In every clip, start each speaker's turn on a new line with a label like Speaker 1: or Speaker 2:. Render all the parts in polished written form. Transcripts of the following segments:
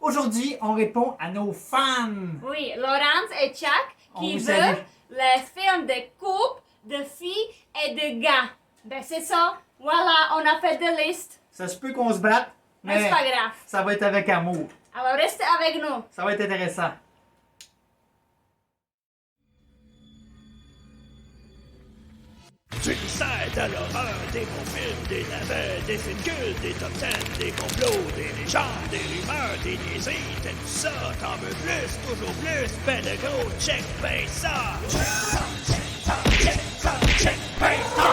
Speaker 1: Aujourd'hui, on répond à nos fans.
Speaker 2: Oui, Laurence et Chuck
Speaker 1: On
Speaker 2: qui
Speaker 1: vous
Speaker 2: veulent
Speaker 1: salue.
Speaker 2: les films de couple, de filles et de gars. Ben c'est ça. Voilà, on a fait des listes.
Speaker 1: Ça se peut qu'on se batte,
Speaker 2: Mais
Speaker 1: mais
Speaker 2: c'est pas grave.
Speaker 1: ça va être avec amour.
Speaker 2: Alors restez avec nous.
Speaker 1: Ça va être intéressant.
Speaker 3: Tu le sais, à l'horreur, des bons films, des navets, des films cultes, des top 10, des complots, des légendes, des rumeurs, des niaiseries, t'aimes ça, t'en veux plus, toujours plus, ben le gros, check ben ça! Check ça, check ça, check ça, check ben ça!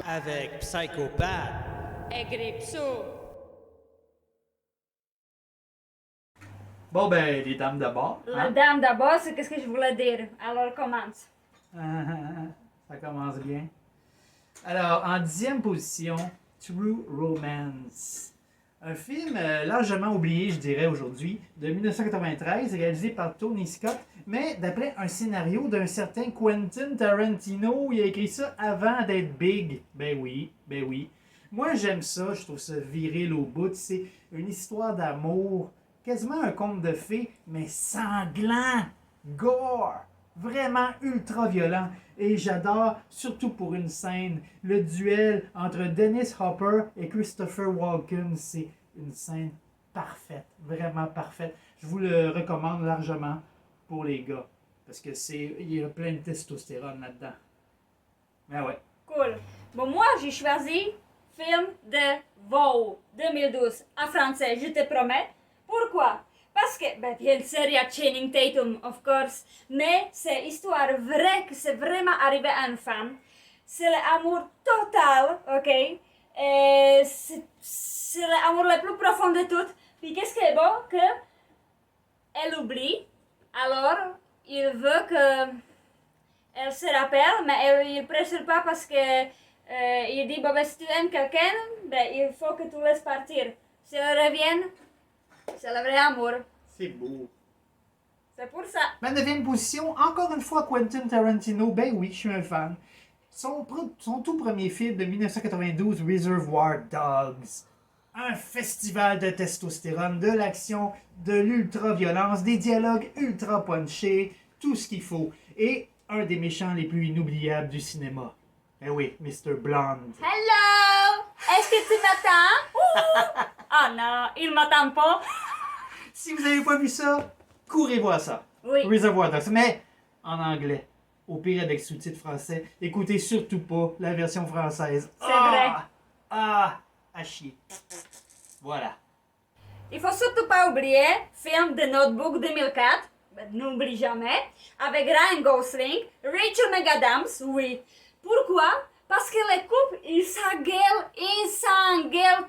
Speaker 3: Avec Psychopathe.
Speaker 2: Et Gripsou.
Speaker 1: Bon, ben, les dames d'abord.
Speaker 2: La dame d'abord, c'est qu'est-ce que je voulais dire. Alors commence.
Speaker 1: Ça commence bien. Alors, en 10e position, True Romance. Un film largement oublié, je dirais, aujourd'hui, de 1993, réalisé par Tony Scott, mais d'après un scénario d'un certain Quentin Tarantino. Il a écrit ça avant d'être big. Ben oui, ben oui. Moi, j'aime ça, je trouve ça viril au bout. C'est une histoire d'amour, quasiment un conte de fées, mais sanglant, gore, vraiment ultra violent. Et j'adore, surtout pour une scène, le duel entre Dennis Hopper et Christopher Walken. C'est une scène parfaite, vraiment parfaite. Je vous le recommande largement pour les gars, parce que il y a plein de testostérone là-dedans. Mais ouais.
Speaker 2: Cool. Bon, moi, j'ai choisi film de Wow 2012 en français, je te promets. Pourquoi? Parce que, ben, bien sûr, il y a Channing Tatum, of course, mais c'est histoire vraie que c'est vraiment arrivé à une femme. C'est l'amour total, ok? Et c'est l'amour le plus profond de tout. Puis qu'est-ce qui est bon? Que elle oublie, alors il veut que elle se rappelle, mais il ne pressure pas parce que il dit, bon, ben, si tu aimes quelqu'un, ben, il faut que tu laisses partir. Si elle revient, c'est le vrai amour.
Speaker 1: C'est beau.
Speaker 2: C'est pour ça.
Speaker 1: Ma 9e position, encore une fois Quentin Tarantino. Ben oui, je suis un fan. Son tout premier film de 1992, Reservoir Dogs. Un festival de testostérone, de l'action, de l'ultra-violence, des dialogues ultra punchés, tout ce qu'il faut. Et un des méchants les plus inoubliables du cinéma. Ben oui, Mr. Blonde.
Speaker 2: Hello! Est-ce que tu m'attends? Ah non, il m'attend pas.
Speaker 1: Si vous n'avez pas vu ça, courez voir ça.
Speaker 2: Oui.
Speaker 1: Reservoir Dogs, mais en anglais. Au pire avec sous-titres français. Écoutez surtout pas la version française.
Speaker 2: C'est vrai.
Speaker 1: À chier. Voilà.
Speaker 2: Il faut surtout pas oublier, film de Notebook 2004, ben, n'oublie jamais, avec Ryan Gosling, Rachel McAdams, oui. Pourquoi? Parce que les couples, ils s'engueulent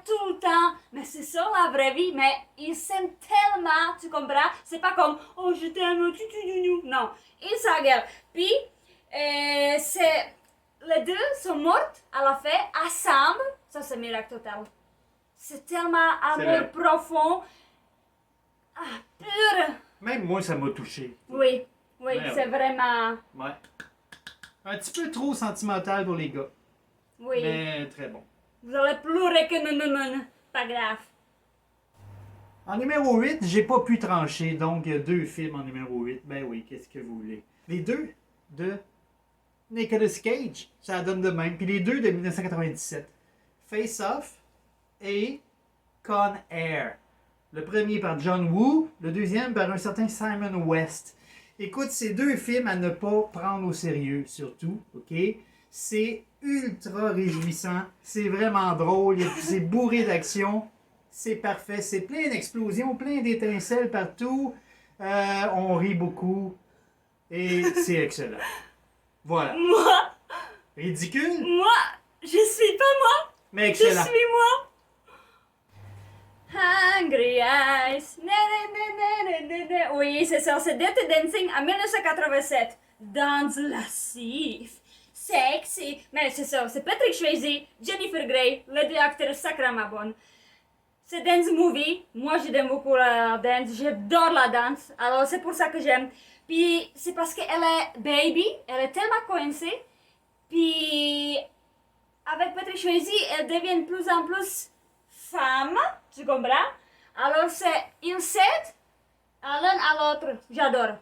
Speaker 2: tout le temps. Mais c'est ça la vraie vie, mais ils s'aiment tellement, tu comprends? C'est pas comme, oh je t'aime, non, ils s'engueulent. Puis, les deux sont mortes à la fin, ensemble, ça c'est miracle total. C'est tellement amour
Speaker 1: vrai.
Speaker 2: profond, pur.
Speaker 1: Même moi, ça m'a touché.
Speaker 2: Oui,
Speaker 1: Ouais,
Speaker 2: c'est
Speaker 1: ouais.
Speaker 2: vraiment,
Speaker 1: Ouais. Un petit peu trop sentimental pour les gars.
Speaker 2: oui.
Speaker 1: Mais très bon.
Speaker 2: Vous allez pleurer que non, pas grave.
Speaker 1: En numéro 8, j'ai pas pu trancher, donc il y a 2 films en numéro 8. Ben oui, qu'est-ce que vous voulez. Les 2 de Nicolas Cage, ça donne de même. Puis les 2 de 1997. Face Off et Con Air. Le premier par John Woo, le deuxième par un certain Simon West. Écoute, ces 2 films à ne pas prendre au sérieux, surtout, ok? C'est ultra réjouissant, c'est vraiment drôle, c'est bourré d'action, c'est parfait, c'est plein d'explosions, plein d'étincelles partout, on rit beaucoup, et c'est excellent. Voilà.
Speaker 2: Moi,
Speaker 1: Ridicule,
Speaker 2: je suis pas moi,
Speaker 1: mais
Speaker 2: je
Speaker 1: excellent.
Speaker 2: suis moi. Hungry Eyes. Oui, c'est ça, c'est Dirty Dancing en 1987. Danse lascive. Sexy. Mais c'est ça, c'est Patrick Swayze, Jennifer Grey, les 2 acteurs sacrément bons. C'est dance movie. Moi, j'aime beaucoup la dance. J'adore la danse. Alors, c'est pour ça que j'aime. Puis, c'est parce qu'elle est baby. Elle est tellement coincée. Puis, avec Patrick Swayze, elle devient de plus en plus femme, tu comprends? Alors, ils s'aident à l'un à l'autre. J'adore.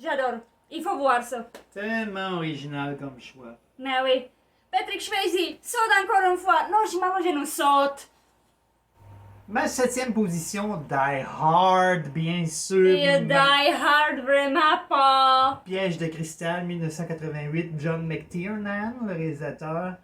Speaker 2: J'adore. Il faut voir ça.
Speaker 1: Tellement original comme choix.
Speaker 2: Mais oui. Patrick Swayze, saute encore une fois. Non, je nous saute.
Speaker 1: Ma 7e position, Die Hard, bien sûr.
Speaker 2: Et Die Hard, vraiment pas.
Speaker 1: Piège de cristal, 1988, John McTiernan, le réalisateur.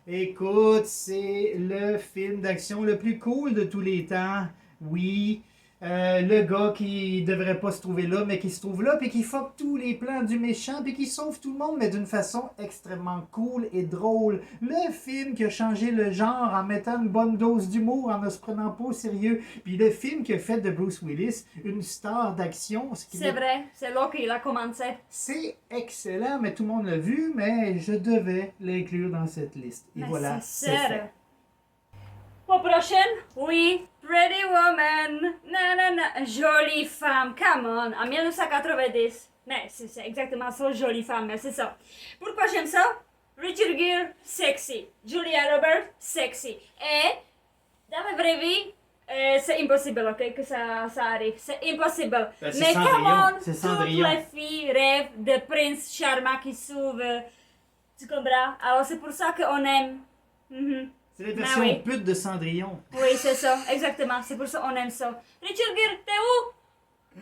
Speaker 1: Écoute, c'est le film d'action le plus cool de tous les temps. Oui, le gars qui devrait pas se trouver là, mais qui se trouve là, puis qui fuck tous les plans du méchant, puis qui sauve tout le monde, mais d'une façon extrêmement cool et drôle. Le film qui a changé le genre en mettant une bonne dose d'humour, en ne se prenant pas au sérieux. Puis le film qui a fait de Bruce Willis une star d'action.
Speaker 2: C'est vrai, c'est là qu'il a commencé.
Speaker 1: C'est excellent, mais tout le monde l'a vu, mais je devais l'inclure dans cette liste. Et
Speaker 2: Mais
Speaker 1: voilà,
Speaker 2: c'est
Speaker 1: c'est
Speaker 2: sûr.
Speaker 1: fait.
Speaker 2: Au prochain, oui, Pretty Woman, nanana, jolie femme, come on, en 1990. Mais c'est exactement ça, jolie femme, mais c'est ça. Pourquoi j'aime ça? Richard Gere, sexy. Julia Roberts, sexy. Et, dans la vraie vie, c'est impossible, ok, que ça arrive. C'est impossible.
Speaker 1: Ben, c'est
Speaker 2: mais
Speaker 1: Cendrillon,
Speaker 2: come on,
Speaker 1: c'est
Speaker 2: toutes
Speaker 1: Cendrillon.
Speaker 2: les filles rêvent de prince charmant qui s'ouvre. Tu comprends? Alors c'est pour ça qu'on aime. Mhm.
Speaker 1: C'est la version
Speaker 2: oui.
Speaker 1: pute de Cendrillon.
Speaker 2: Oui, c'est ça, exactement. C'est pour ça qu'on aime ça. Richard Gere, t'es où?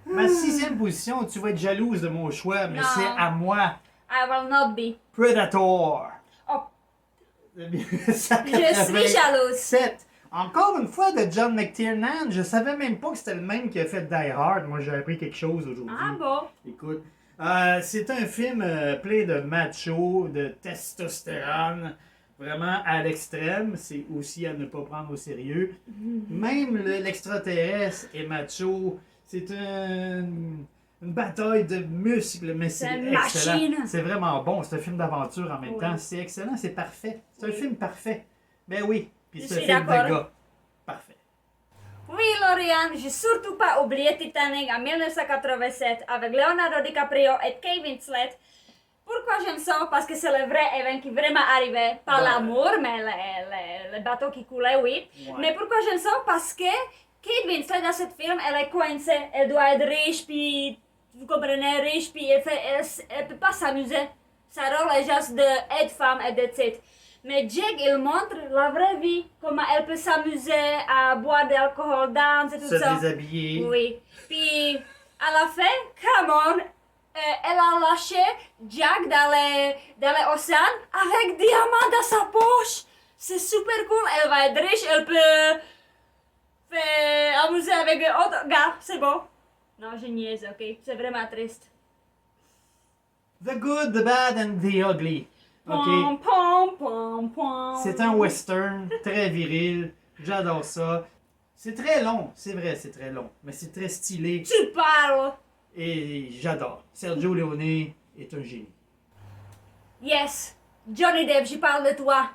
Speaker 1: Ma 6e position, tu vas être jalouse de mon choix, mais
Speaker 2: Non.
Speaker 1: c'est à moi.
Speaker 2: I will not be.
Speaker 1: Predator.
Speaker 2: Oh,
Speaker 1: Je
Speaker 2: je suis jalouse.
Speaker 1: Encore une fois de John McTiernan. Je savais même pas que c'était le même qui a fait Die Hard. Moi, j'ai appris quelque chose aujourd'hui.
Speaker 2: Ah bon?
Speaker 1: Écoute, c'est un film plein de macho, de testostérone, vraiment à l'extrême. C'est aussi à ne pas prendre au sérieux. Même l'extraterrestre est macho. C'est une bataille de muscles, mais c'est
Speaker 2: une
Speaker 1: excellent.
Speaker 2: machine.
Speaker 1: C'est vraiment bon. C'est un film d'aventure en même
Speaker 2: Oui.
Speaker 1: temps. C'est excellent, c'est parfait. C'est un
Speaker 2: Oui.
Speaker 1: film parfait. Ben oui, puis
Speaker 2: Je
Speaker 1: c'est un
Speaker 2: suis
Speaker 1: film de
Speaker 2: d'accord.
Speaker 1: gars. Parfait.
Speaker 2: Oui, Lauriane, j'ai surtout pas oublié Titanic en 1987 avec Leonardo DiCaprio et Kate Winslet. Pourquoi j'aime ça? Parce que c'est le vrai événement qui est vraiment arrivé. Pas
Speaker 1: Ouais.
Speaker 2: l'amour, mais le bateau qui coulait, oui.
Speaker 1: Ouais.
Speaker 2: Mais pourquoi j'aime ça? Parce que Kate Winslet dans ce film, elle est coincée. Elle doit être riche, puis vous comprenez, riche, puis elle peut pas s'amuser. Sa rôle est juste d'être femme et d'être tête. Mais Jake, il montre la vraie vie, comment elle peut s'amuser à boire de l'alcool, danser et tout
Speaker 1: Se
Speaker 2: ça.
Speaker 1: déshabiller.
Speaker 2: Oui. Puis, à la fin, come on, elle a lâché Jack dans l'océan avec diamant dans sa poche. C'est super cool. Elle va être riche, elle peut faire amuser avec d'autres gars. C'est bon. Non, je niaise, ok? C'est vraiment triste.
Speaker 1: The Good, the Bad and the Ugly.
Speaker 2: Pom,
Speaker 1: OK.
Speaker 2: pom, pom, pom.
Speaker 1: C'est un western très viril. J'adore ça. C'est très long. C'est vrai, c'est très long. Mais c'est très stylé.
Speaker 2: Tu parles.
Speaker 1: Et j'adore. Sergio Leone est un génie.
Speaker 2: Yes. Johnny Depp, je parle de toi.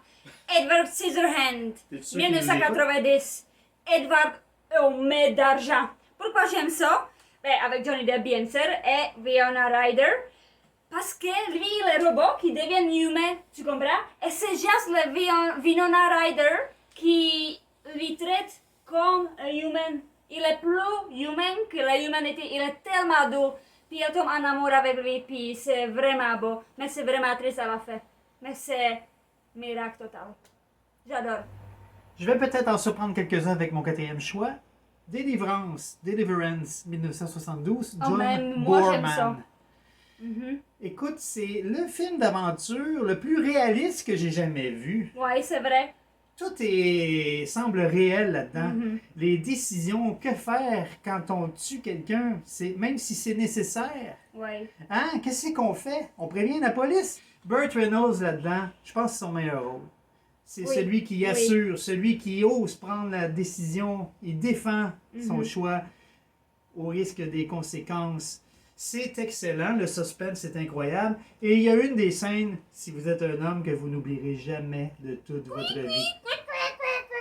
Speaker 2: Edward Scissorhands.
Speaker 1: T'es sûr qu'il
Speaker 2: 1990. Edward Homme d'argent. Pourquoi j'aime ça? Ben, avec Johnny Depp, bien sûr, et Winona Ryder. Parce que lui, le robot qui devient humain, tu comprends? Et c'est juste le Winona Ryder qui lui traite comme un humain. Il est plus humain que la humanité. Il est tellement doux. Puis elle tombe en amour avec lui, puis c'est vraiment beau. Mais c'est vraiment triste à la fin. Mais c'est miracle total. J'adore.
Speaker 1: Je vais peut-être en surprendre quelques-uns avec mon 4e choix. Deliverance, 1972,
Speaker 2: Oh,
Speaker 1: John
Speaker 2: même moi, j'aime ça.
Speaker 1: Borman. Écoute, c'est le film d'aventure le plus réaliste que j'ai jamais vu.
Speaker 2: Oui, c'est vrai.
Speaker 1: Tout semble réel là-dedans. Les décisions, que faire quand on tue quelqu'un, même si c'est nécessaire.
Speaker 2: Oui.
Speaker 1: Hein? Qu'est-ce qu'on fait? On prévient la police? Burt Reynolds là-dedans, je pense que c'est son meilleur rôle. C'est
Speaker 2: Oui.
Speaker 1: celui qui
Speaker 2: Oui.
Speaker 1: assure, celui qui ose prendre la décision, il défend son choix au risque des conséquences. C'est excellent, le suspense est incroyable. Et il y a une des scènes, si vous êtes un homme, que vous n'oublierez jamais de toute votre vie.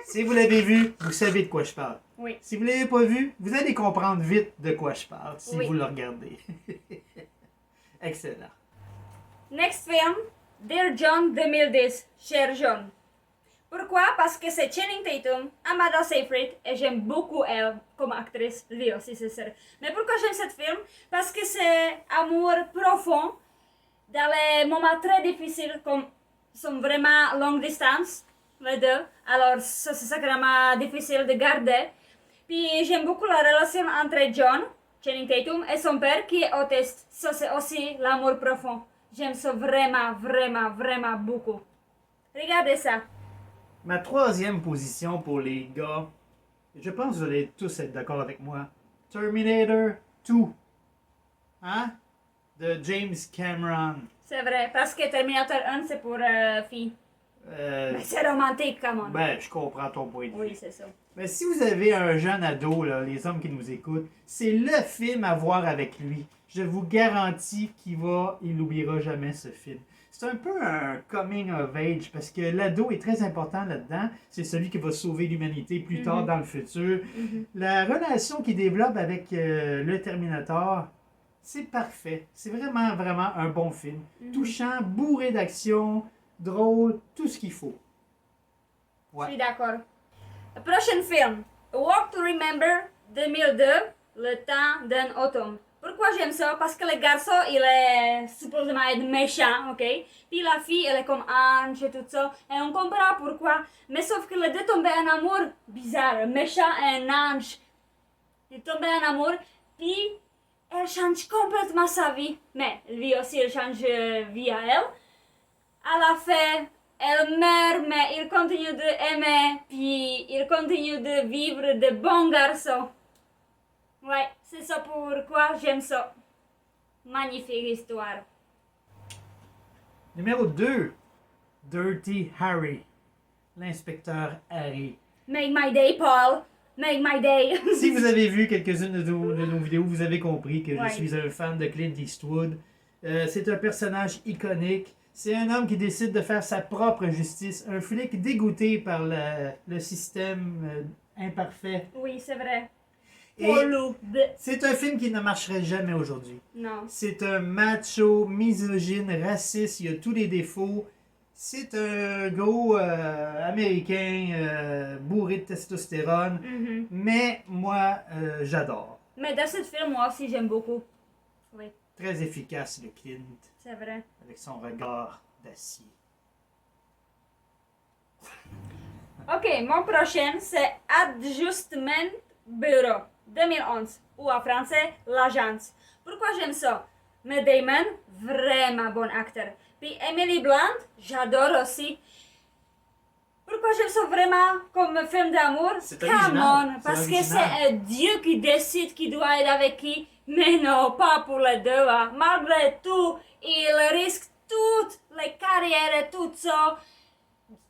Speaker 1: Si vous l'avez vu, vous savez de quoi je parle.
Speaker 2: Oui.
Speaker 1: Si vous ne l'avez pas vu, vous allez comprendre vite de quoi je parle si
Speaker 2: Oui.
Speaker 1: vous le regardez. Excellent.
Speaker 2: Next film, Dear John 2010, Cher John. Pourquoi? Parce que c'est Channing Tatum, Amanda Seyfried, et j'aime beaucoup elle comme actrice, lui aussi c'est sûr. Mais pourquoi j'aime ce film? Parce que c'est amour profond, dans les moments très difficiles, comme sont vraiment longue distance, les deux. Alors ça c'est sacrément difficile de garder. Puis j'aime beaucoup la relation entre John, Channing Tatum, et son père qui est autiste. Ça c'est aussi l'amour profond. J'aime ça vraiment, vraiment, vraiment beaucoup. Regardez ça.
Speaker 1: Ma troisième position pour les gars, je pense que vous allez tous être d'accord avec moi. Terminator 2. Hein? De James Cameron.
Speaker 2: C'est vrai, parce que Terminator 1 c'est pour filles. Mais c'est romantique, comment?
Speaker 1: Ben, je comprends ton point de vue.
Speaker 2: Oui, c'est ça.
Speaker 1: Mais si vous avez un jeune ado, là, les hommes qui nous écoutent, c'est le film à voir avec lui. Je vous garantis il n'oubliera jamais ce film. C'est un peu un coming of age parce que l'ado est très important là-dedans. C'est celui qui va sauver l'humanité plus tard dans le futur. La relation qu'il développe avec le Terminator, c'est parfait. C'est vraiment, vraiment un bon film. Touchant, bourré d'action, drôle, tout ce qu'il faut.
Speaker 2: Je suis d'accord. Prochain film, A Walk to Remember 2002, Le temps d'un automne. Pourquoi j'aime ça? Parce que le garçon, il est supposément être méchant, ok? Puis la fille, elle est comme ange et tout ça. Et on comprend pourquoi. Mais sauf que les deux tombaient en amour bizarre. Un méchant et un ange. Ils tombaient en amour. Puis elle change complètement sa vie. Mais lui aussi, il change vie à elle. À la fin, elle meurt, mais il continue d'aimer. Puis il continue de vivre de bons garçons. Ouais, c'est ça pourquoi j'aime ça. Magnifique histoire.
Speaker 1: Numéro 2. Dirty Harry. L'inspecteur Harry.
Speaker 2: Make my day, Paul. Make my day.
Speaker 1: Si vous avez vu quelques-unes de nos vidéos, vous avez compris que
Speaker 2: Ouais.
Speaker 1: je suis un fan de Clint Eastwood. C'est un personnage iconique. C'est un homme qui décide de faire sa propre justice. Un flic dégoûté par le système imparfait.
Speaker 2: Oui, c'est vrai.
Speaker 1: Et
Speaker 2: Paul.
Speaker 1: c'est un film qui ne marcherait jamais aujourd'hui.
Speaker 2: Non.
Speaker 1: C'est un macho, misogyne, raciste, il a tous les défauts. C'est un gros américain bourré de testostérone. Mais moi, j'adore.
Speaker 2: Mais dans ce film, moi aussi, j'aime beaucoup. Oui,
Speaker 1: Très efficace, le Clint,
Speaker 2: c'est vrai.
Speaker 1: avec son regard d'acier.
Speaker 2: Ok, mon prochain, c'est Adjustment Bureau 2011. Ou en français, L'Agence. Pourquoi j'aime ça? Matt Damon, vraiment bon acteur. Puis Emily Blunt, j'adore aussi. Pourquoi j'aime ça vraiment comme film d'amour?
Speaker 1: C'est
Speaker 2: Come
Speaker 1: original.
Speaker 2: on,
Speaker 1: C'est
Speaker 2: parce que
Speaker 1: original.
Speaker 2: c'est un Dieu qui décide qui doit être avec qui. Mais non, pas pour les deux. Hein. Malgré tout, il risque toutes les carrières et tout ça,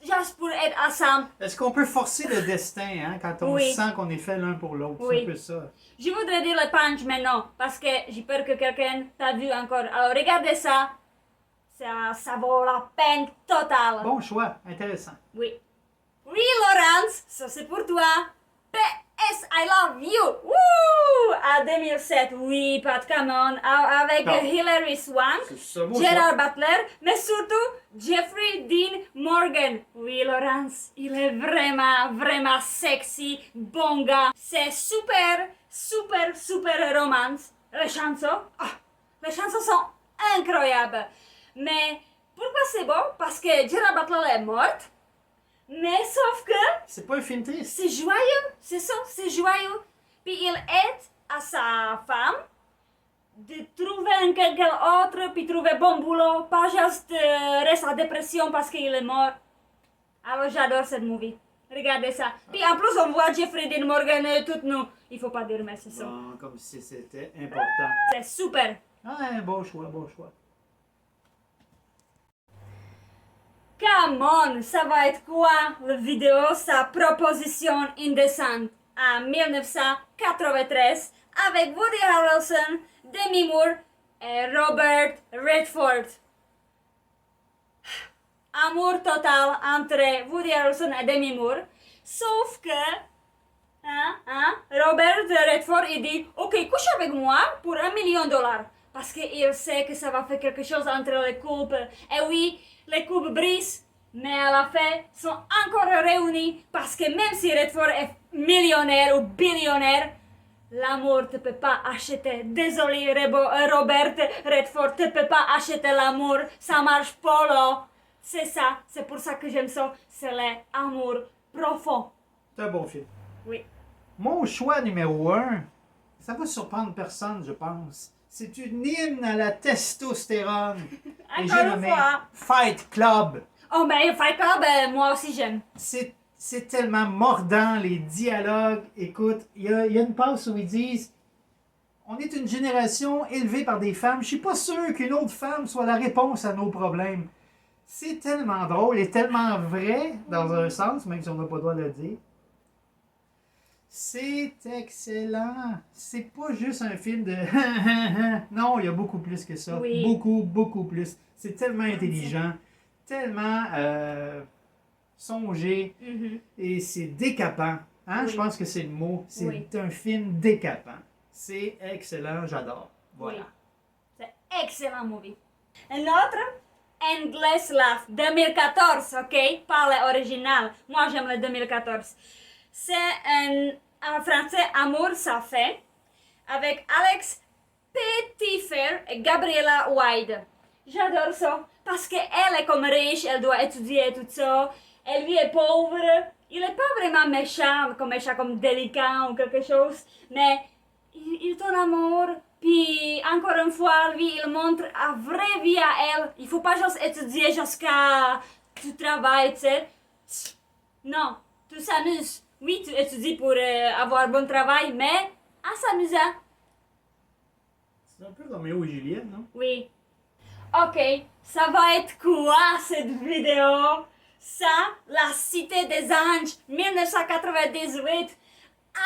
Speaker 2: juste pour être ensemble.
Speaker 1: Est-ce qu'on peut forcer le destin hein, quand on
Speaker 2: Oui.
Speaker 1: sent qu'on est fait l'un pour l'autre?
Speaker 2: Oui.
Speaker 1: C'est un peu ça.
Speaker 2: Je voudrais dire le punch, mais non, parce que j'ai peur que quelqu'un t'a vu encore. Alors regardez ça. Ça vaut la peine totale.
Speaker 1: Bon choix, intéressant.
Speaker 2: Oui. Oui, Laurence, ça c'est pour toi. PS, I love you. Woo! À 2007, oui, Pat Cameron, avec
Speaker 1: Non.
Speaker 2: Hilary Swank,
Speaker 1: C'est ça, bon
Speaker 2: Gerard Butler, mais surtout Jeffrey Dean Morgan. Oui, Laurence, il est vraiment, vraiment sexy, bon gars. C'est super, super, super romance. Les chansons sont incroyables. Mais pourquoi c'est beau? Parce que Gerard Butler est morte. Mais sauf que
Speaker 1: C'est pas un film triste.
Speaker 2: c'est joyeux, c'est ça, c'est joyeux. Puis il aide à sa femme de trouver quelqu'un autre, puis trouver bon boulot, pas juste rester en dépression parce qu'il est mort. Alors j'adore cette movie. Regardez ça. Puis en plus on voit Jeffrey Dean Morgan tout nu. Il faut pas dire mais c'est ça.
Speaker 1: Bon, comme si c'était important.
Speaker 2: C'est super.
Speaker 1: Ah, bon choix, bon choix.
Speaker 2: Come on, ça va être quoi la vidéo, sa proposition indécente en 1993 avec Woody Harrelson, Demi Moore et Robert Redford. Amour total entre Woody Harrelson et Demi Moore, sauf que Robert Redford il dit ok couche avec moi pour $1 million. parce qu'il sait que ça va faire quelque chose entre les couples. Et oui, les couples brisent, mais à la fin, sont encore réunis parce que même si Redford est millionnaire ou billionnaire, l'amour ne peut pas acheter. Désolé, Robert Redford, ne peut pas acheter l'amour. Ça marche pas là. C'est ça, c'est pour ça que j'aime ça. C'est l'amour profond.
Speaker 1: C'est un bon film.
Speaker 2: Oui.
Speaker 1: Mon choix numéro 1, ça va surprendre personne, je pense. C'est une hymne à la testostérone. Et j'ai
Speaker 2: Encore une
Speaker 1: nommé
Speaker 2: fois.
Speaker 1: Fight Club.
Speaker 2: Oh, ben, Fight Club, moi aussi j'aime.
Speaker 1: C'est tellement mordant, les dialogues. Écoute, il y a une passe où ils disent on est une génération élevée par des femmes. Je suis pas sûr qu'une autre femme soit la réponse à nos problèmes. C'est tellement drôle et tellement vrai, dans un sens, même si on n'a pas le droit de le dire. C'est excellent. C'est pas juste un film de non, il y a beaucoup plus que ça.
Speaker 2: Oui.
Speaker 1: Beaucoup plus. C'est tellement intelligent, tellement songé
Speaker 2: Mhm.
Speaker 1: et c'est décapant. Hein?
Speaker 2: Oui.
Speaker 1: Je pense que c'est le mot. C'est
Speaker 2: Oui.
Speaker 1: un film décapant. C'est excellent, j'adore. Voilà.
Speaker 2: Oui. C'est excellent movie. Un autre, Endless Love, 2014, ok? Pas l'original. Moi, j'aime le 2014. C'est en français Amour, ça fait, avec Alex Petitfer et Gabriella White. J'adore ça, parce qu'elle est comme riche, elle doit étudier et tout ça. Elle lui est pauvre. Il n'est pas vraiment méchant comme délicat ou quelque chose, mais il tombe amour. Puis, encore une fois, lui, il montre la vraie vie à elle. Il faut pas juste étudier jusqu'à tu travailles, tu sais. Non, tu s'amuses. Oui, tu étudies pour avoir un bon travail, mais en s'amusant.
Speaker 1: C'est un peu Roméo et Juliette, non?
Speaker 2: Oui. Ok, ça va être quoi cette vidéo? Ça, La Cité des Anges, 1998,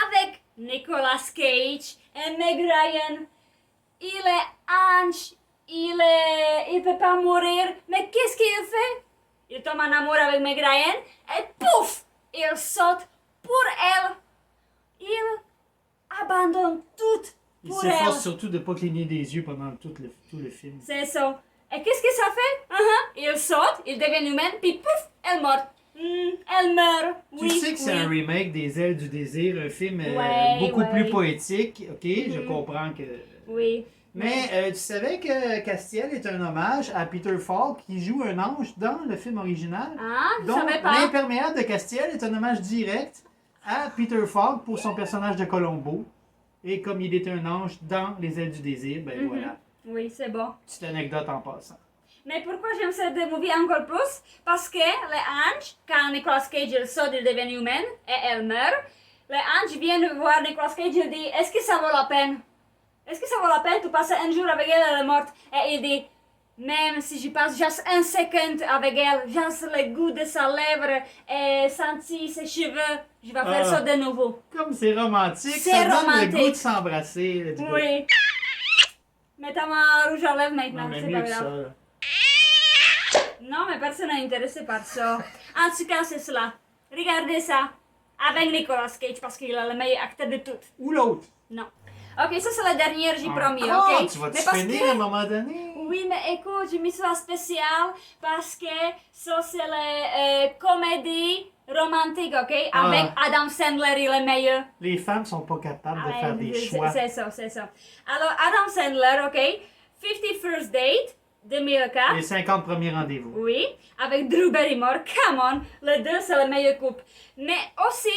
Speaker 2: avec Nicolas Cage et Meg Ryan. Il est ange, il peut pas mourir, mais qu'est-ce qu'il fait? Il tombe en amour avec Meg Ryan et pouf! Il saute pour elle. Il abandonne tout
Speaker 1: Il
Speaker 2: pour
Speaker 1: s'efforce
Speaker 2: elle.
Speaker 1: surtout de ne pas cligner des yeux pendant tout le film.
Speaker 2: C'est ça. Et qu'est-ce que ça fait? Il saute, il devient humaine, puis pouf, elle meurt. Elle meurt. Oui,
Speaker 1: Tu sais que c'est
Speaker 2: oui.
Speaker 1: un remake des Ailes du désir, un film
Speaker 2: Ouais,
Speaker 1: beaucoup
Speaker 2: ouais.
Speaker 1: plus poétique, ok? Je comprends que...
Speaker 2: Oui.
Speaker 1: Mais tu savais que Castiel est un hommage à Peter Falk qui joue un ange dans le film original?
Speaker 2: Ah, je
Speaker 1: Donc,
Speaker 2: savais pas.
Speaker 1: l'imperméable de Castiel est un hommage direct à Peter Falk pour son personnage de Colombo. Et comme il est un ange dans Les Ailes du désir, ben voilà.
Speaker 2: Oui, c'est bon.
Speaker 1: Petite anecdote en passant.
Speaker 2: Mais pourquoi j'aime cette movie encore plus? Parce que les anges, quand Nicolas Cage il saute, il devient humain et elle meurt. Les anges viennent voir Nicolas Cage et disent est-ce que ça vaut la peine? Est-ce que ça vaut la peine de passer un jour avec elle, elle est morte? Et il dit même si je passe juste un second avec elle, juste le goût de sa lèvre et sentir ses cheveux, je vais faire ça de nouveau.
Speaker 1: Comme c'est romantique,
Speaker 2: C'est
Speaker 1: ça donne
Speaker 2: romantique.
Speaker 1: le goût de s'embrasser. let's go.
Speaker 2: Oui. Mets ta main rouge à lèvres maintenant,
Speaker 1: Non, mais
Speaker 2: c'est
Speaker 1: mieux
Speaker 2: pas
Speaker 1: que ça.
Speaker 2: grave.
Speaker 1: là.
Speaker 2: Non, mais personne n'est intéressé par ça. En tout cas, c'est cela. Regardez ça. Avec Nicolas Cage, parce qu'il est le meilleur acteur de toutes.
Speaker 1: Ou l'autre.
Speaker 2: Non. Ok, ça c'est la dernière, j'ai promis,
Speaker 1: Encore?
Speaker 2: ok?
Speaker 1: Tu vas
Speaker 2: Mais
Speaker 1: te
Speaker 2: parce
Speaker 1: finir
Speaker 2: que-
Speaker 1: à un moment donné?
Speaker 2: Oui, mais écoute, j'ai mis ça spécial parce que ça c'est la comédie romantique, ok? Avec Adam Sandler, il est meilleur.
Speaker 1: Les femmes sont pas capables de
Speaker 2: Ouais,
Speaker 1: faire des
Speaker 2: c'est-
Speaker 1: choix.
Speaker 2: C'est ça, c'est ça. Alors, Adam Sandler, ok? 50 First Date, 2004.
Speaker 1: Les 50 premiers rendez-vous.
Speaker 2: Oui, avec Drew Barrymore, come on, les deux c'est le meilleur couple. Mais aussi,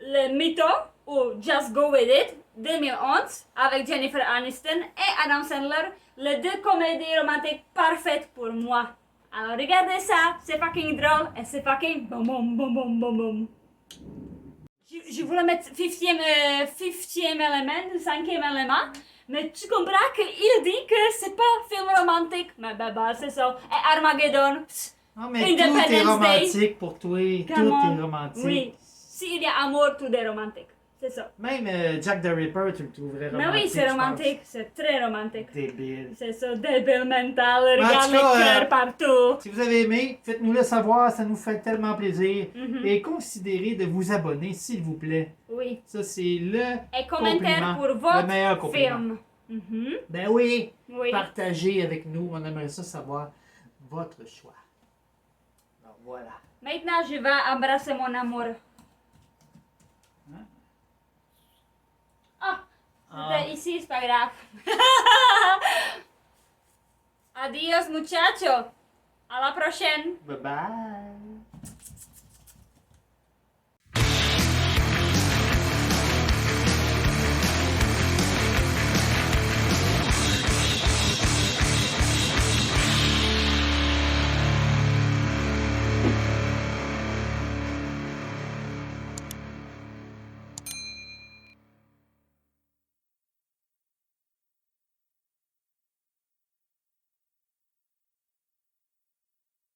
Speaker 2: le Mytho, ou Just Go With It, 2011, avec Jennifer Aniston et Adam Sandler, les deux comédies romantiques parfaites pour moi. Alors regardez ça, c'est fucking drôle et c'est fucking boum boum boum boum boum boum. Je voulais mettre 50e élément, le 5e élément, mais tu comprends qu'il dit que c'est pas film romantique. Mais bah, c'est ça. Et Armageddon, pss,
Speaker 1: Non, mais tout est
Speaker 2: Independence Day.
Speaker 1: romantique pour toi.
Speaker 2: come
Speaker 1: Tout
Speaker 2: on.
Speaker 1: est romantique.
Speaker 2: Oui, s'il y a amour, tout est romantique. C'est ça.
Speaker 1: Même Jack the Ripper, tu le trouverais romantique.
Speaker 2: Mais oui, c'est
Speaker 1: je
Speaker 2: romantique, c'est très romantique.
Speaker 1: pense. Débile.
Speaker 2: C'est ça, débile mental,
Speaker 1: en
Speaker 2: regarde
Speaker 1: tout
Speaker 2: les
Speaker 1: cas,
Speaker 2: cœurs partout.
Speaker 1: Si vous avez aimé, faites-nous le savoir, ça nous fait tellement plaisir.
Speaker 2: Mhm.
Speaker 1: Et considérez de vous abonner, s'il vous plaît.
Speaker 2: Oui.
Speaker 1: Ça, c'est le
Speaker 2: Et commentaires
Speaker 1: compliment,
Speaker 2: pour
Speaker 1: le meilleur
Speaker 2: votre
Speaker 1: compliment.
Speaker 2: film. Mhm.
Speaker 1: Ben oui,
Speaker 2: Oui.
Speaker 1: partagez avec nous, on aimerait ça savoir votre choix. Donc voilà.
Speaker 2: Maintenant, je vais embrasser mon amour.
Speaker 1: Hein?
Speaker 2: Ah,
Speaker 1: Ah.
Speaker 2: c'était ici, c'est pas grave. Adios, muchacho. À la prochaine.
Speaker 1: Bye bye.